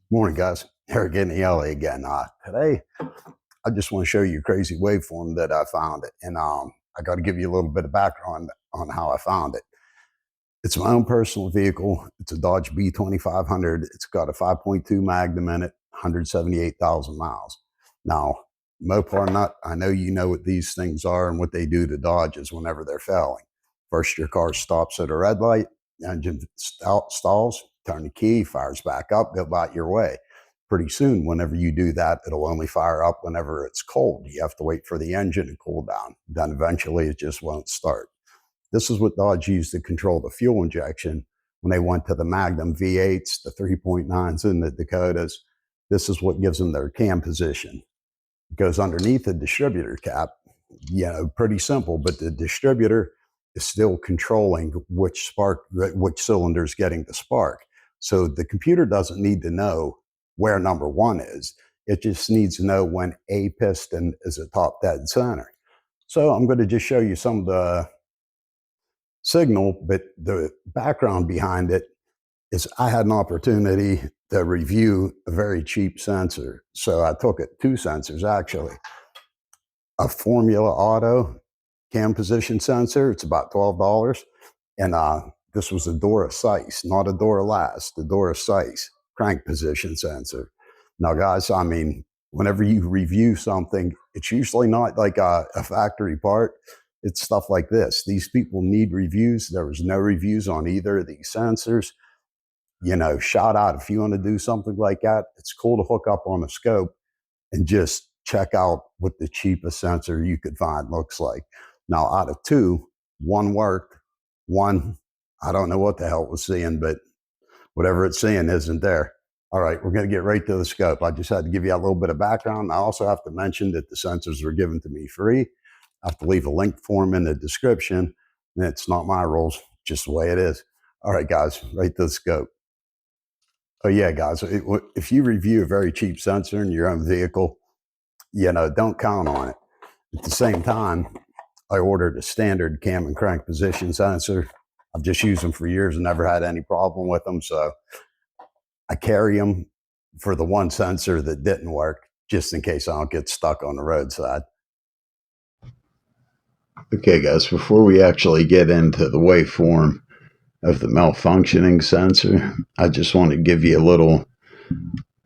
Morning, guys. Eric in the LA again. Today, I just want to show you a crazy waveform that I found it, and I got to give you a little bit of background on how I found it. It's my own personal vehicle. It's a Dodge B2500. It's got a 5.2 Magnum in it, 178,000 miles. Now, Mopar Nut, I know you know what these things are and what they do to Dodges whenever they're failing. First, your car stops at a red light, the engine stalls, turn the key, fires back up, go about your way. Pretty soon, whenever you do that, it'll only fire up whenever it's cold. You have to wait for the engine to cool down. Then eventually it just won't start. This is what Dodge used to control the fuel injection when they went to the Magnum V8s, the 3.9s, and the Dakotas. This is what gives them their cam position. It goes underneath the distributor cap. Pretty simple, but the distributor is still controlling which cylinder is getting the spark. So the computer doesn't need to know where number one is. It just needs to know when a piston is at top dead center. So I'm going to just show you some of the signal, but the background behind it is I had an opportunity to review a very cheap sensor. So I took it, two sensors actually. A Formula Auto cam position sensor, it's about $12. And this was a Dora Size, not a Dora Last, the Dora Size crank position sensor. Now, guys, I mean, whenever you review something, it's usually not like a factory part. It's stuff like this. These people need reviews. There was no reviews on either of these sensors. Shout out if you want to do something like that. It's cool to hook up on a scope and just check out what the cheapest sensor you could find looks like. Now, out of two, one worked. One, I don't know what the hell it was seeing, but whatever it's seeing isn't there. All right, we're going to get right to the scope. I just had to give you a little bit of background. I also have to mention that the sensors were given to me free. I have to leave a link for them in the description. And it's not my rules, just the way it is. All right, guys, right to the scope. Oh, yeah, guys, if you review a very cheap sensor in your own vehicle, don't count on it. At the same time, I ordered a standard cam and crank position sensor. I've just used them for years and never had any problem with them. So I carry them for the one sensor that didn't work, just in case I don't get stuck on the roadside. Okay, guys, before we actually get into the waveform of the malfunctioning sensor, I just want to give you a little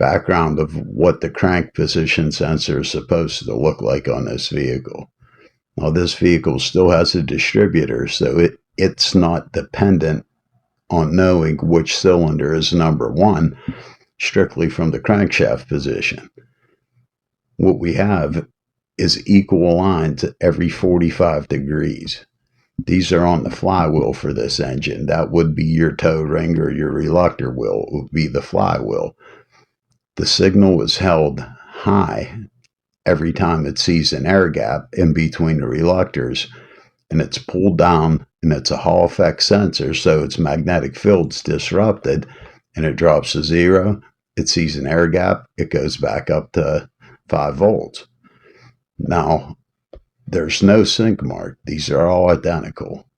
background of what the crank position sensor is supposed to look like on this vehicle. Now, this vehicle still has a distributor, so it's not dependent on knowing which cylinder is number one, strictly from the crankshaft position. What we have is equal lines every 45 degrees. These are on the flywheel for this engine. That would be your toe ring or your reluctor wheel. It would be the flywheel. The signal is held high every time it sees an air gap in between the reluctors, and it's pulled down, and it's a Hall effect sensor, so its magnetic field's disrupted, and it drops to zero. It sees an air gap, it goes back up to 5 volts. Now, there's no sync mark. These are all identical.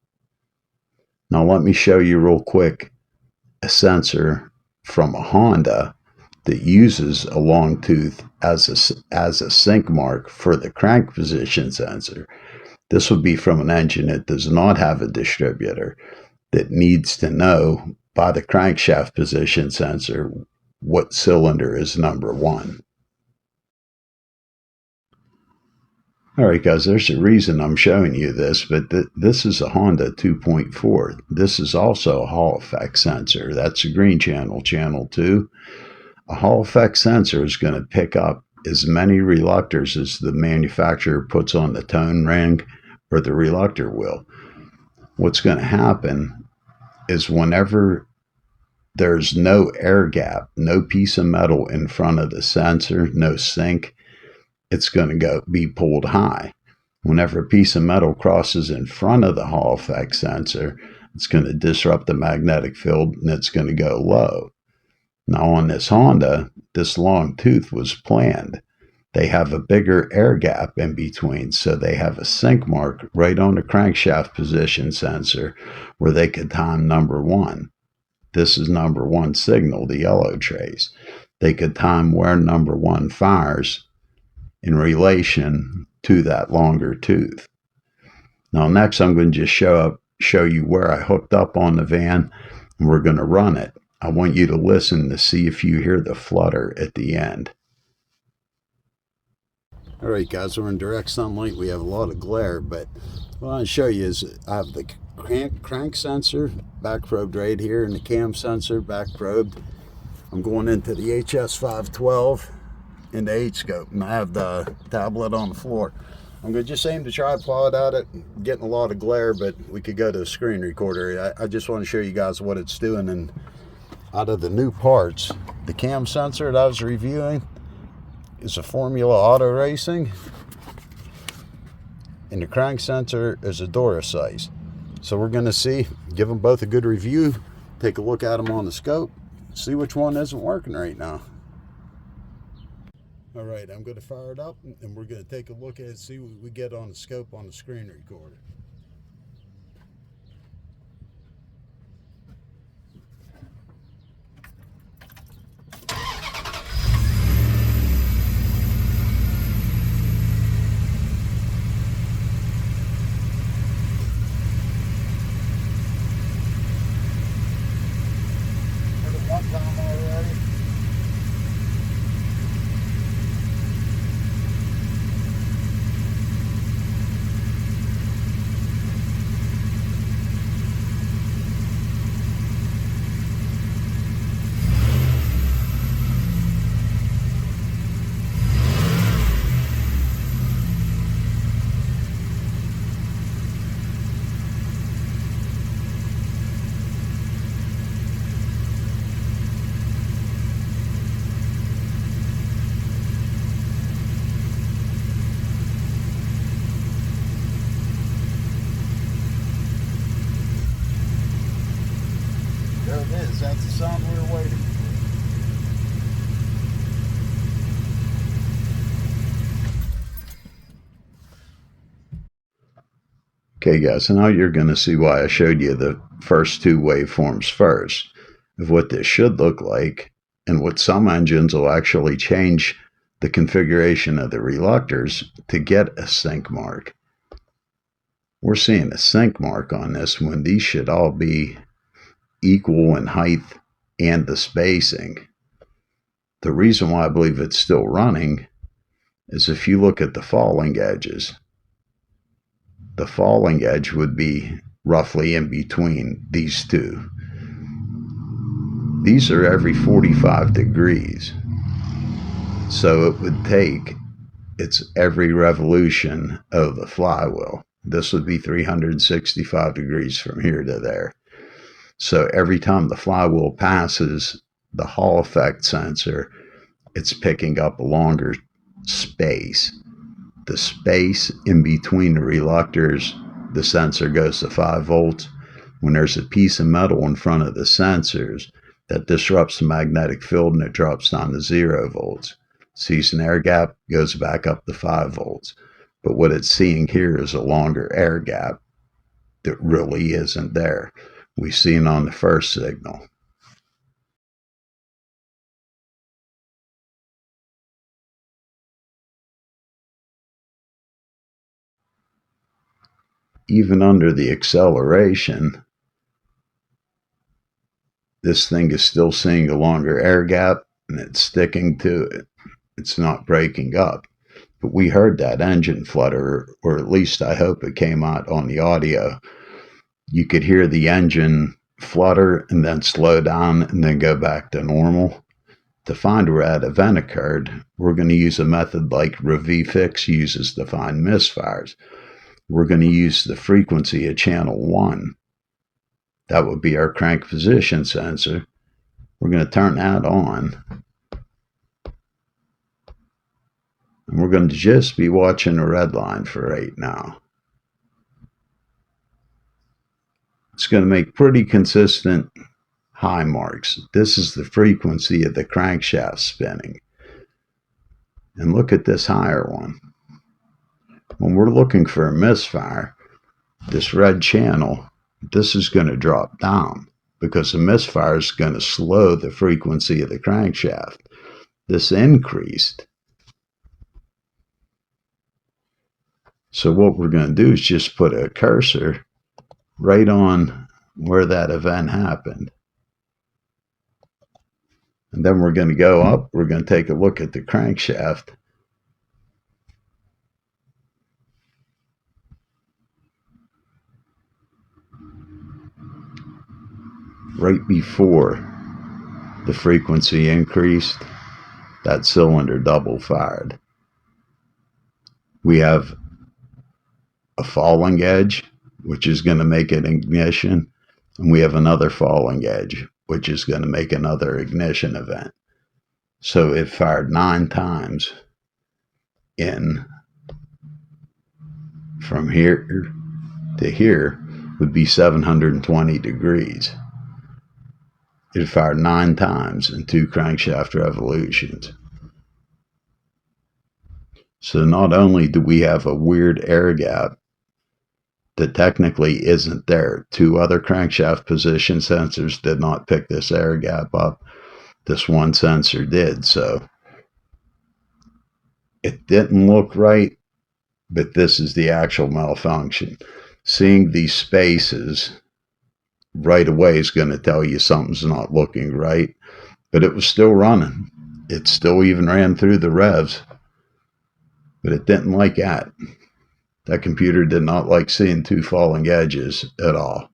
Now, let me show you real quick a sensor from a Honda that uses a long tooth as a sync mark for the crank position sensor. This would be from an engine that does not have a distributor, that needs to know by the crankshaft position sensor what cylinder is number one. All right, guys, there's a reason I'm showing you this, but this is a Honda 2.4. This is also a Hall effect sensor. That's a green channel, channel 2. A Hall effect sensor is going to pick up as many reluctors as the manufacturer puts on the tone ring or the reluctor wheel. What's going to happen is whenever there's no air gap, no piece of metal in front of the sensor, no sync, it's going to be pulled high. Whenever a piece of metal crosses in front of the Hall effect sensor, it's going to disrupt the magnetic field and it's going to go low. Now, on this Honda, this long tooth was planned. They have a bigger air gap in between, so they have a sync mark right on the crankshaft position sensor where they could time number one. This is number one signal, the yellow trace. they could time where number one fires in relation to that longer tooth. Now next I'm going to just show you where I hooked up on the van, and we're going to run it. I want you to listen to see if you hear the flutter at the end. All right, guys, we're in direct sunlight. We have a lot of glare, but what I want to show you is I have the crank sensor back probed right here and the cam sensor back probed. I'm going into the HS512 in the HScope, and I have the tablet on the floor. I'm going to just aim the tripod at it, getting a lot of glare, but we could go to the screen recorder. I just want to show you guys what it's doing. And out of the new parts, the cam sensor that I was reviewing is a Formula Auto Racing, and the crank sensor is a Dora size. So we're going to give them both a good review, take a look at them on the scope, see which one isn't working right now. All right, I'm going to fire it up, and we're going to take a look at it, see what we get on the scope on the screen recorder. Heard it one time already. There it is. That's the sound we were waiting for. Okay guys, so now you're going to see why I showed you the first two waveforms first, of what this should look like, and what some engines will actually change the configuration of the reluctors to get a sync mark. We're seeing a sync mark on this when these should all be equal in height and the spacing. The reason why I believe it's still running is if you look at the falling edges. The falling edge would be roughly in between these two. These are every 45 degrees. So it would take its every revolution of the flywheel. This would be 365 degrees from here to there. So every time the flywheel passes the Hall effect sensor, it's picking up a longer space. The space in between the reluctors, the sensor goes to 5 volts. When there's a piece of metal in front of the sensors, that disrupts the magnetic field and it drops down to 0 volts. Sees an air gap, goes back up to 5 volts. But what it's seeing here is a longer air gap that really isn't there. We've seen on the first signal. Even under the acceleration, this thing is still seeing a longer air gap, and it's sticking to it. It's not breaking up. But we heard that engine flutter, or at least I hope it came out on the audio. You could hear the engine flutter and then slow down and then go back to normal. To find where that event occurred, we're going to use a method like ReVFix uses to find misfires. We're going to use the frequency of channel 1. That would be our crank position sensor. We're going to turn that on. And we're going to just be watching the red line for right now. It's going to make pretty consistent high marks. This is the frequency of the crankshaft spinning. And look at this higher one. When we're looking for a misfire, this red channel, this is going to drop down because the misfire is going to slow the frequency of the crankshaft. this increased. So what we're going to do is just put a cursor right on where that event happened. And then we're going to go up. We're going to take a look at the crankshaft. Right before the frequency increased, that cylinder double fired. We have a falling edge, which is going to make an ignition, and we have another falling edge, which is going to make another ignition event. So it fired 9 times in. From here to here would be 720 degrees. It fired 9 times in 2 crankshaft revolutions. So not only do we have a weird air gap that technically isn't there, 2 other crankshaft position sensors did not pick this air gap up. This one sensor did, so it didn't look right, but this is the actual malfunction. Seeing these spaces right away is going to tell you something's not looking right, but it was still running. It still even ran through the revs, but it didn't like that. That computer did not like seeing 2 falling edges at all.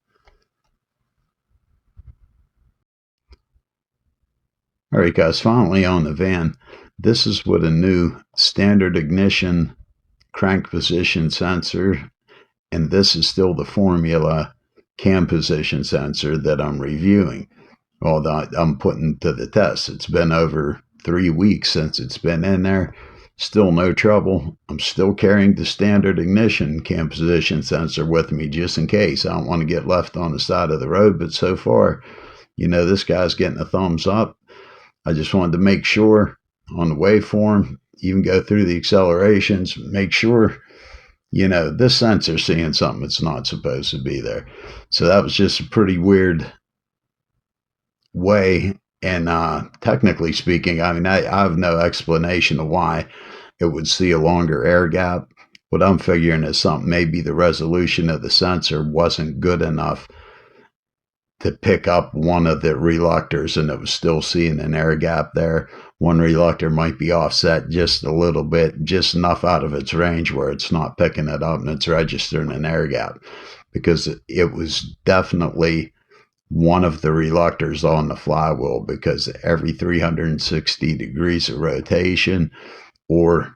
All right, guys, finally on the van, this is what a new standard ignition crank position sensor, and this is still the formula cam position sensor that I'm reviewing. Well, I'm putting to the test. It's been over 3 weeks since it's been in there. Still no trouble. I'm still carrying the standard ignition cam position sensor with me just in case. I don't want to get left on the side of the road, but so far, this guy's getting a thumbs up. I just wanted to make sure on the waveform, even go through the accelerations, make sure, this sensor's seeing something that's not supposed to be there. So that was just a pretty weird way. And technically speaking, I have no explanation of why it would see a longer air gap. What I'm figuring is something, maybe the resolution of the sensor wasn't good enough to pick up one of the reluctors, and it was still seeing an air gap there. One reluctor might be offset just a little bit, just enough out of its range where it's not picking it up and it's registering an air gap, because it was definitely one of the reluctors on the flywheel, because every 360 degrees of rotation or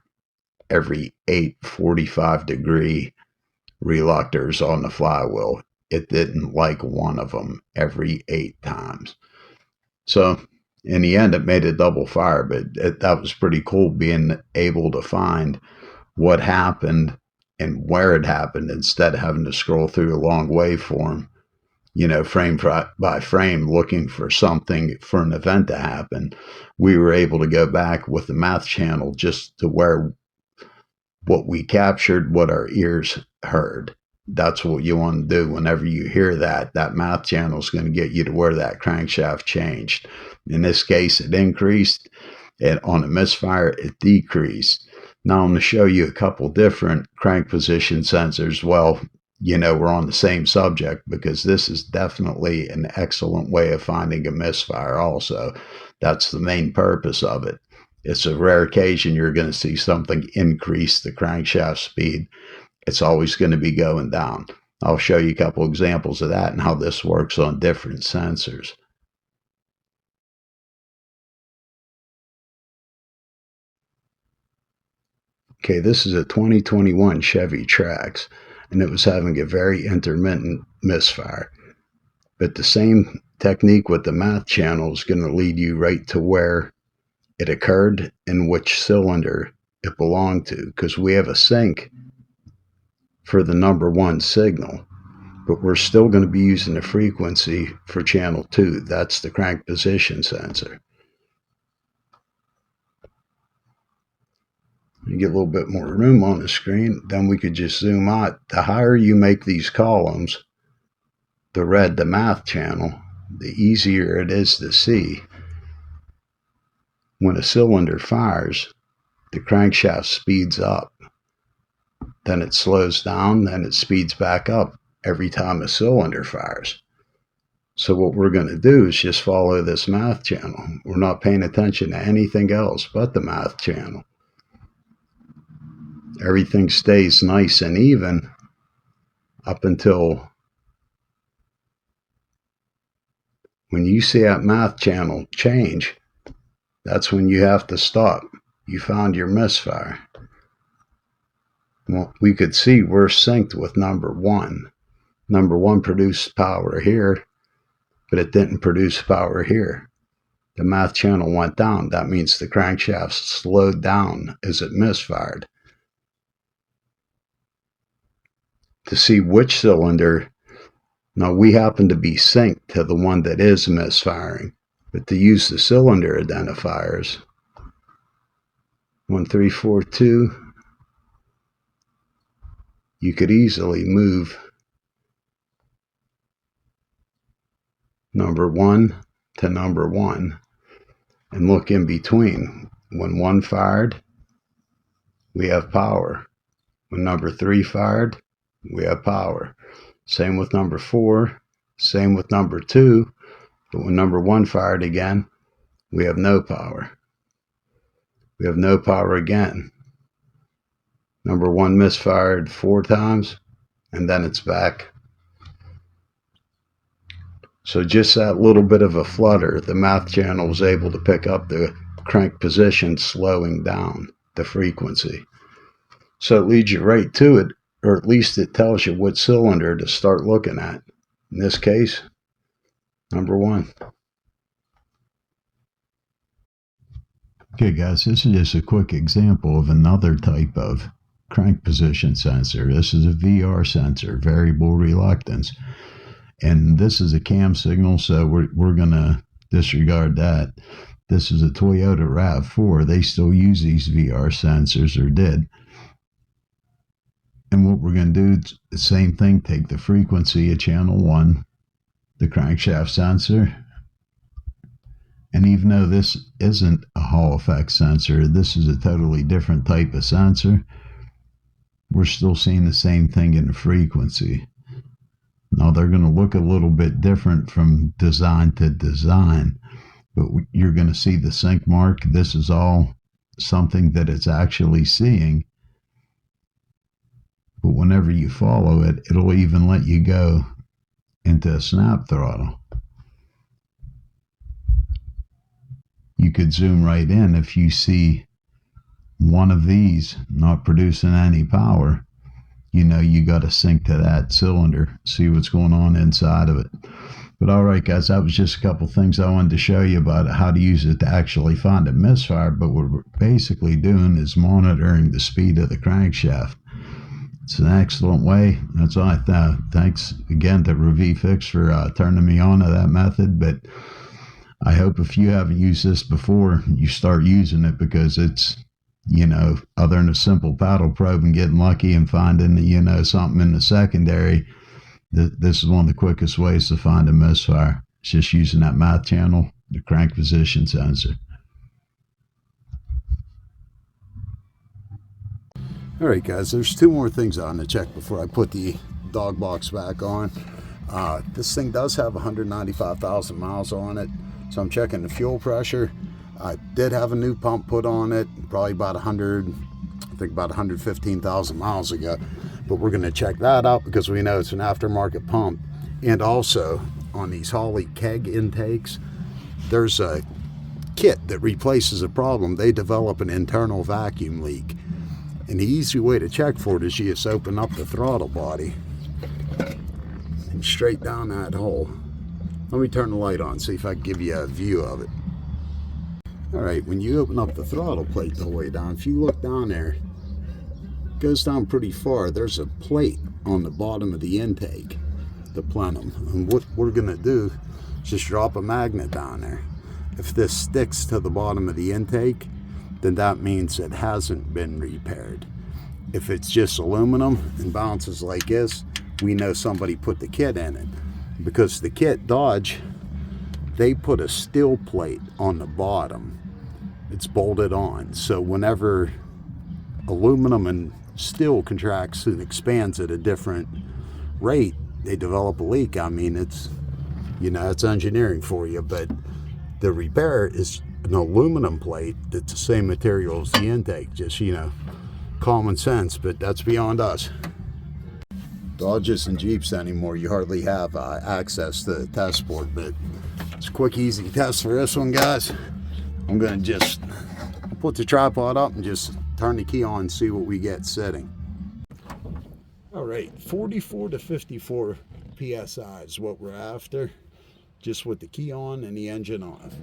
every 845 degree reluctors on the flywheel, it didn't like one of them every 8 times. So in the end, it made a double fire, but that was pretty cool, being able to find what happened and where it happened instead of having to scroll through a long waveform, frame by frame, looking for something for an event to happen. We were able to go back with the math channel just to where what we captured, what our ears heard. That's what you want to do whenever you hear that. That math channel is going to get you to where that crankshaft changed. In this case, it increased, and on a misfire, it decreased. Now I'm going to show you a couple different crank position sensors. Well, we're on the same subject, because this is definitely an excellent way of finding a misfire also. That's the main purpose of it. It's a rare occasion you're going to see something increase the crankshaft speed. It's always going to be going down. I'll show you a couple examples of that and how this works on different sensors. Okay, this is a 2021 Chevy Trax, and it was having a very intermittent misfire. But the same technique with the math channel is going to lead you right to where it occurred and which cylinder it belonged to, because we have a sync for the number 1 signal, but we're still going to be using the frequency for channel 2. That's the crank position sensor. You get a little bit more room on the screen, then we could just zoom out. The higher you make these columns, the red, the math channel, the easier it is to see. when a cylinder fires, the crankshaft speeds up. Then it slows down, then it speeds back up every time a cylinder fires. So what we're going to do is just follow this math channel. We're not paying attention to anything else but the math channel. Everything stays nice and even up until when you see that math channel change, that's when you have to stop. You found your misfire. Well, we could see we're synced with number one. Number one produced power here, but it didn't produce power here. The math channel went down. That means the crankshaft slowed down as it misfired. To see which cylinder, now we happen to be synced to the one that is misfiring, but to use the cylinder identifiers, 1342, you could easily move number one to number one and look in between. When one fired, we have power. When number three fired, we have power. Same with number four, same with number two, but when number one fired again, we have no power. We have no power again. Number one misfired 4 times, and then it's back. So just that little bit of a flutter, the math channel was able to pick up the crank position slowing down the frequency. So it leads you right to it, or at least it tells you what cylinder to start looking at. In this case, number one. Okay guys, this is just a quick example of another type of crank position sensor. This is a VR sensor, variable reluctance. And this is a cam signal, so we're going to disregard that. This is a Toyota RAV4. They still use these VR sensors, or did. And what we're going to do is the same thing, take the frequency of channel 1, the crankshaft sensor. And even though this isn't a Hall effect sensor, this is a totally different type of sensor, we're still seeing the same thing in the frequency. Now they're going to look a little bit different from design to design, but you're going to see the sync mark. This is all something that it's actually seeing. But whenever you follow it, it'll even let you go into a snap throttle. You could zoom right in if you see one of these not producing any power. You know you got to sync to that cylinder, see what's going on inside of it. But all right, guys, that was just a couple things I wanted to show you about how to use it to actually find a misfire. But what we're basically doing is monitoring the speed of the crankshaft. It's an excellent way. That's all. Thanks again to ReviFix for turning me on to that method. But I hope if you haven't used this before, you start using it, because it's, you know, other than a simple paddle probe and getting lucky and finding, you know, something in the secondary, this is one of the quickest ways to find a misfire. It's just using that math channel, the crank position sensor. All right, guys, there's 2 more things I want to check before I put the dog box back on. This thing does have 195,000 miles on it, so I'm checking the fuel pressure. I did have a new pump put on it, probably about 115,000 miles ago. But we're going to check that out because we know it's an aftermarket pump. And also, on these Holley keg intakes, there's a kit that replaces a problem. They develop an internal vacuum leak. And the easy way to check for it is you just open up the throttle body and straight down that hole. Let me turn the light on, see if I can give you a view of it. All right, when you open up the throttle plate the way down, if you look down there, it goes down pretty far. There's a plate on the bottom of the intake, the plenum. And what we're gonna do is just drop a magnet down there. If this sticks to the bottom of the intake, then that means it hasn't been repaired. If it's just aluminum and bounces like this, we know somebody put the kit in it. Because the kit, Dodge, they put a steel plate on the bottom. it's bolted on. So whenever aluminum and steel contracts and expands at a different rate, they develop a leak. I mean, it's, you know, it's engineering for you, but the repair is an aluminum plate that's the same material as the intake. Just, you know, common sense, but that's beyond us. Dodges and Jeeps anymore, you hardly have access to the test board, but it's a quick, easy test for this one, guys. I'm gonna just put the tripod up and just turn the key on and see what we get setting. All right, 44 to 54 PSI is what we're after, just with the key on and the engine off.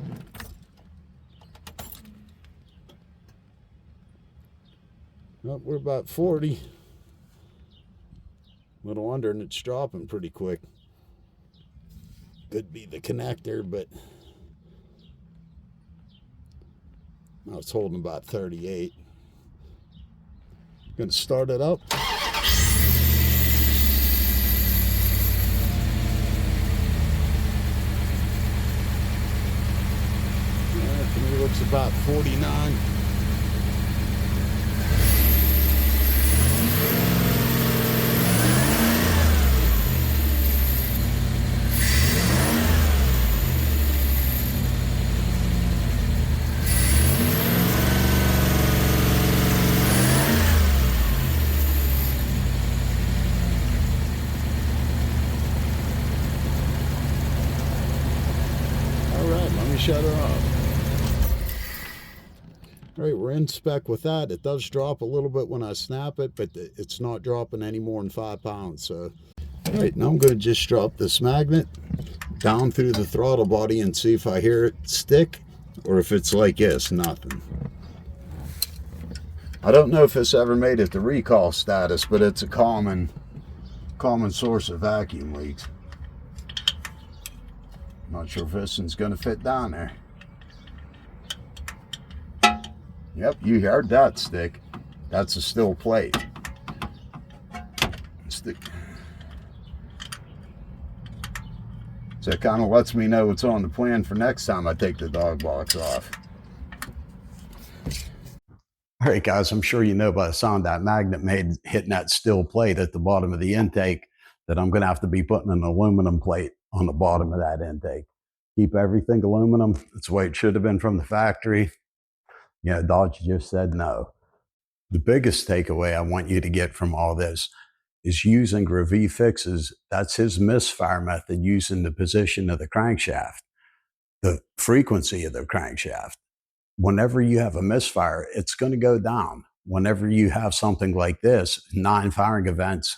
Well, we're about 40. A little under, and it's dropping pretty quick. Could be the connector, but no, it's holding about 38. Gonna start it up. Yeah, to me looks about 49. Shut her off. All right, we're in spec with that. It does drop a little bit when I snap it, but it's not dropping any more than 5 pounds. So, all right, now I'm going to just drop this magnet down through the throttle body and see if I hear it stick or if it's like this, nothing. I don't know if this ever made it to recall status, but it's a common source of vacuum leaks. Not sure if this one's going to fit down there. Yep, you heard that stick. That's a steel plate. Stick. So it kind of lets me know what's on the plan for next time I take the dog box off. All right, guys, I'm sure you know by the sound that magnet made hitting that steel plate at the bottom of the intake that I'm going to have to be putting an aluminum plate on the bottom of that intake. Keep everything aluminum. That's the way it should have been from the factory. You know, Dodge just said no. The biggest takeaway I want you to get from all this is using Gravi Fixes. That's his misfire method, using the position of the crankshaft, the frequency of the crankshaft. Whenever you have a misfire, it's going to go down. Whenever you have something like this, 9 firing events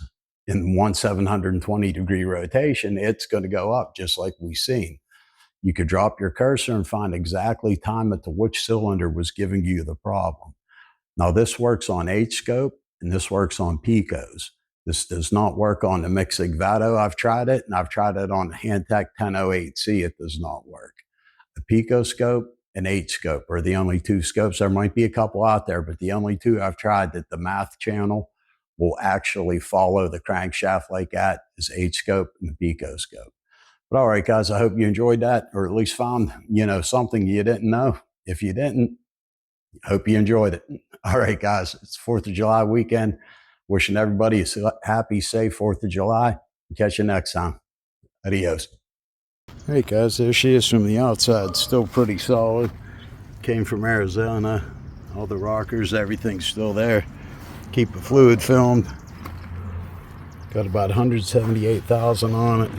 in one 720-degree rotation, it's going to go up just like we've seen. You could drop your cursor and find exactly time at which cylinder was giving you the problem. Now, this works on HScope and this works on Picos. This does not work on the Mixig Vado. I've tried it, and I've tried it on the Handtech 1008C. It does not work. The Pico scope and HScope are the only two scopes. There might be a couple out there, but the only two I've tried that the math channel will actually follow the crankshaft like that is HScope and the Pico scope. But all right, guys, I hope you enjoyed that, or at least found, you know, something you didn't know. If you didn't, hope you enjoyed it. All right, guys, it's 4th of July weekend. Wishing everybody a happy, safe 4th of July. Catch you next time. Adios. Hey, guys, there she is from the outside. Still pretty solid. Came from Arizona. All the rockers, everything's still there. Keep the fluid filmed. Got about 178,000 on it.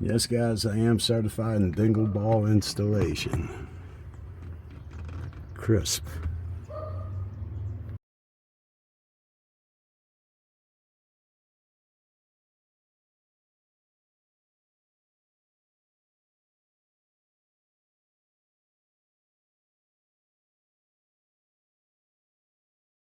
Yes, guys, I am certified in dingle ball installation. Crisp.